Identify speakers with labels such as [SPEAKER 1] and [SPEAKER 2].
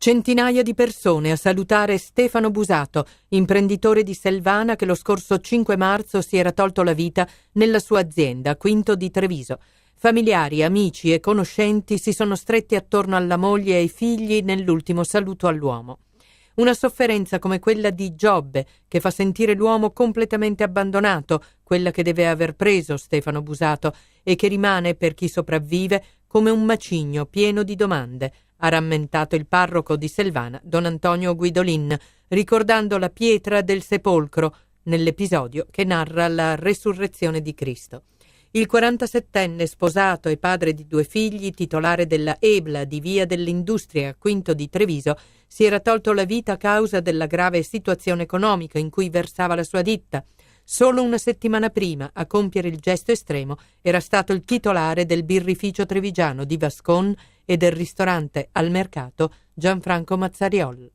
[SPEAKER 1] Centinaia di persone a salutare Stefano Busato, imprenditore di Selvana che lo scorso 5 marzo si era tolto la vita nella sua azienda, Quinto di Treviso. Familiari, amici e conoscenti si sono stretti attorno alla moglie e ai figli nell'ultimo saluto all'uomo. Una sofferenza come quella di Giobbe, che fa sentire l'uomo completamente abbandonato, quella che deve aver preso Stefano Busato, e che rimane, per chi sopravvive, come un macigno pieno di domande, ha rammentato il parroco di Selvana, don Antonio Guidolin, ricordando la pietra del sepolcro nell'episodio che narra la resurrezione di Cristo. Il 47enne sposato e padre di 2 figli, titolare della Ebla di Via dell'Industria, Quinto di Treviso, si era tolto la vita a causa della grave situazione economica in cui versava la sua ditta. Solo una settimana prima a compiere il gesto estremo era stato il titolare del birrificio trevigiano di Vascon e del ristorante al mercato Gianfranco Mazzariol.